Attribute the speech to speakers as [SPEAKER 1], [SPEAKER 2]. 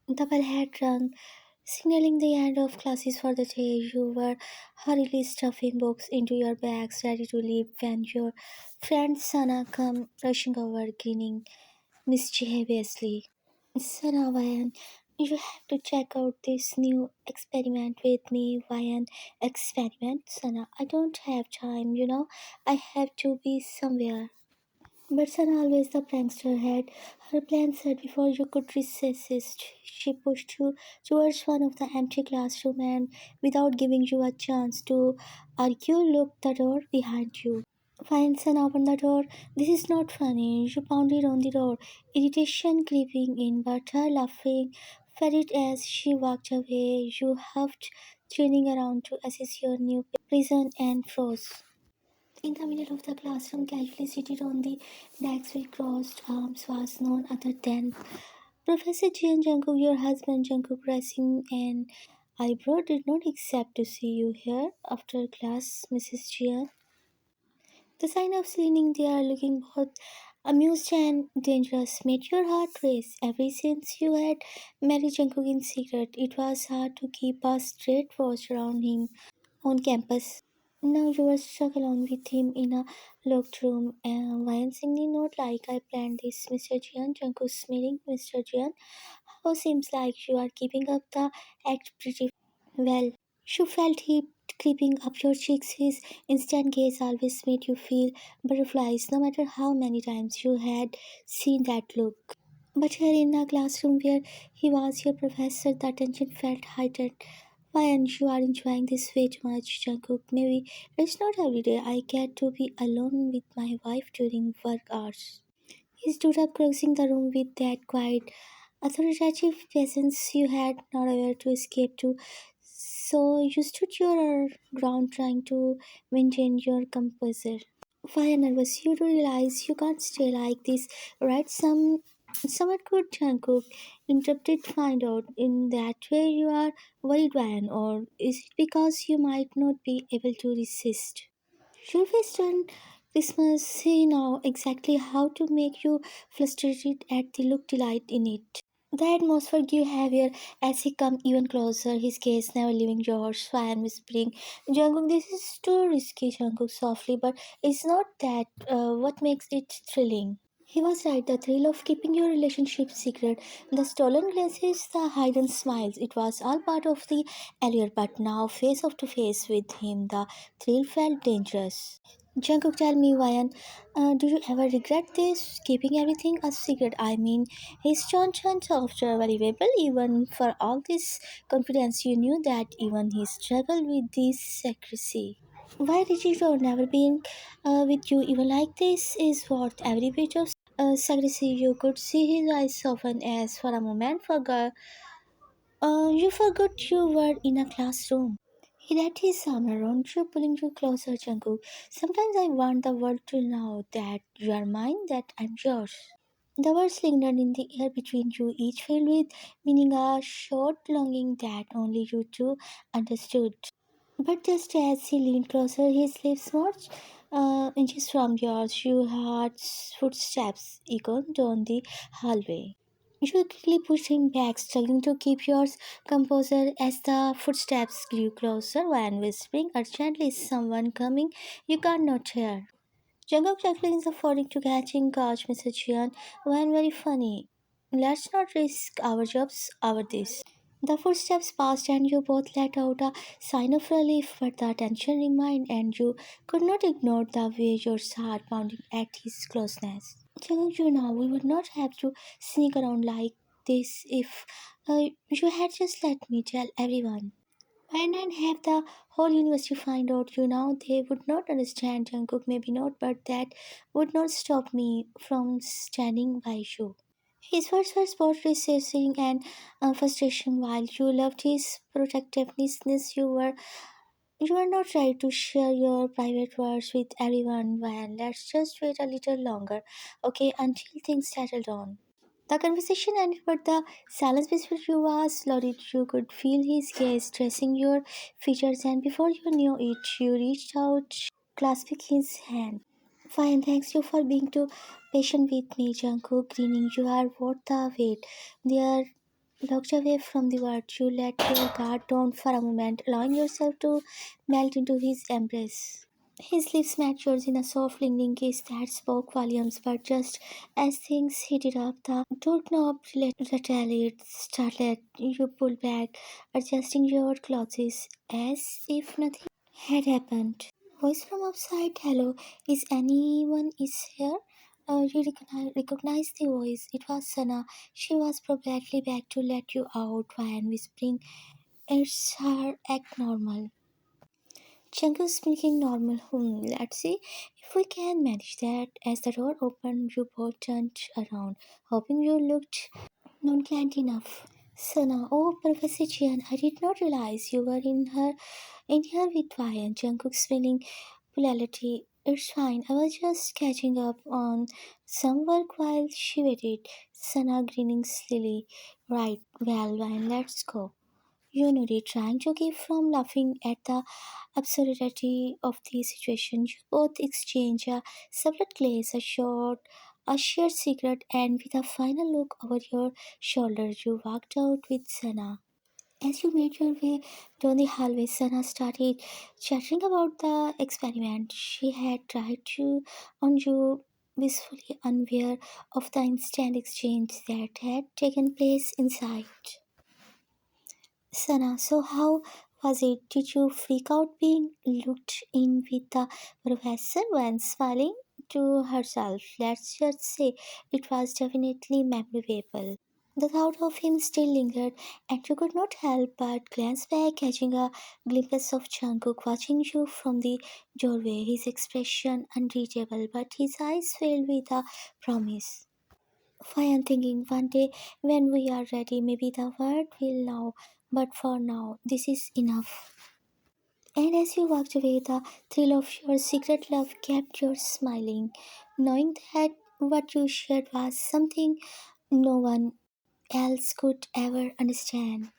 [SPEAKER 1] The bell had rung, signaling the end of classes for the day. You were hurriedly stuffing books into your bags, ready to leave when your friend Sana came rushing over, grinning mischievously. Sana, Vayan, you have to check out this new experiment with me. Vayan, experiment? Sana, I don't have time, I have to be somewhere. But Sana, always the prankster, had her plan set before you could resist. She pushed you towards one of the empty classroom and, without giving you a chance to argue, locked the door behind you. Fine, son, open the door. This is not funny. You pounded on the door, irritation creeping in, but her laughing faded as she walked away. You huffed, turning around to assess your new prison and froze. In the middle of the classroom, casually seated on the decks with crossed arms, was none other than Professor Jian Jungkook, your husband Jungkook, raising an eyebrow. Did not accept to see you here after class, Mrs. Jian. The sign of leaning there, looking both amused and dangerous, made your heart race. Ever since you had married Jungkook in secret, it was hard to keep a straight watch around him on campus. Now you are stuck alone with him in a locked room. Why singing not like I planned this, Mr. Jian? Jungkook smiling, Mr. Jian. How seems like you are keeping up the act pretty well. You felt heat creeping up your cheeks. His instant gaze always made you feel butterflies, no matter how many times you had seen that look. But here in a classroom where he was your professor, the tension felt heightened. Why aren't you are enjoying this way too much, Jungkook? Maybe it's not every day I get to be alone with my wife during work hours. He stood up, crossing the room with that quiet, authoritative presence you had not aware to escape to. So you stood your ground, trying to maintain your composure. Why nervous? You do realize you can't stay like this, right? Someone could Jungkook interrupted. Find out in that way you are worried, Ryan, or is it because you might not be able to resist? Your face turned Christmas. He know exactly how to make you frustrated at the look delight in it. The atmosphere grew heavier as he came even closer, his gaze never leaving yours. Swan whispering, Jungkook, this is too risky, Jungkook softly, but it's not that what makes it thrilling. He was right, the thrill of keeping your relationship secret, the stolen glances, the hidden smiles, it was all part of the allure, but now, face to face with him, the thrill felt dangerous. Jungkook, tell me, Ryan, do you ever regret this? Keeping everything a secret? I mean, his tone turned softer, valuable, even for all this confidence. You knew that even he struggled with this secrecy. Why did it or never been with you even like this is worth every bit of secrecy. You could see his eyes soften as for a moment you forgot you were in a classroom. He let his arm around you, pulling you closer, Jungkook. Sometimes I want the world to know that you are mine, that I'm yours. The words lingered in the air between you, each filled with meaning, a short longing that only you two understood. But just as he leaned closer, his lips moved inches from yours. You heard footsteps echoed down the hallway. You quickly pushed him back, struggling to keep your composure as the footsteps grew closer, Van whispering urgently, is someone coming? You cannot hear. Jungkook chuckling is affording to catching Coach Mr. Jian. Van very funny. Let's not risk our jobs over this. The footsteps passed and you both let out a sign of relief, but the tension remained and you could not ignore the way your heart pounded at his closeness. Telling you now, we would not have to sneak around like this if you had just let me tell everyone. Why not have the whole university find out you now? They would not understand Jungkook, maybe not, but that would not stop me from standing by you. His words were both reassuring and frustration. While you loved his protectiveness, you were not ready to share your private words with everyone. Well, let's just wait a little longer, okay, until things settle down. The conversation ended, but the silence between you was loaded. You could feel his gaze tracing your features, and before you knew it, you reached out, clasping his hand. Fine, thanks you for being too patient with me, Jungkook, grinning. You are worth the wait. There looked away from the world. You let your guard down for a moment, allowing yourself to melt into his embrace. His lips met yours in a soft lingering kiss that spoke volumes, but just as things heated up, the doorknob rattled, startled. You pulled back, adjusting your clothes as if nothing had happened. Voice from outside, hello, is anyone is here? You recognized the voice. It was Sana. She was probably back to let you out while whispering, it's her act normal. Jungkook speaking normal. Let's see if we can manage that. As the door opened, you both turned around, hoping you looked nonchalant enough. Sana, oh Professor Jian, I did not realize you were in here with Ryan. Jungkook spelling polarity. It's fine. I was just catching up on some work while she waited. Sana grinning slily. Right, well, Ryan, let's go. You nodded, trying to keep from laughing at the absurdity of the situation. You both exchange a separate glaze, a shared secret, and with a final look over your shoulder, you walked out with Sana. As you made your way down the hallway, Sana started chattering about the experiment she had tried to on you, blissfully unaware of the instant exchange that had taken place inside. Sana, so how was it? Did you freak out being looked in with the professor when smiling to herself? Let's just say it was definitely memorable. The thought of him still lingered, and you could not help but glance back, catching a glimpse of Jungkook watching you from the doorway, his expression unreadable, but his eyes filled with a promise. Why I'm thinking one day when we are ready, maybe the world will know, but for now, this is enough. And as you walked away, the thrill of your secret love kept you smiling, knowing that what you shared was something no one else could ever understand.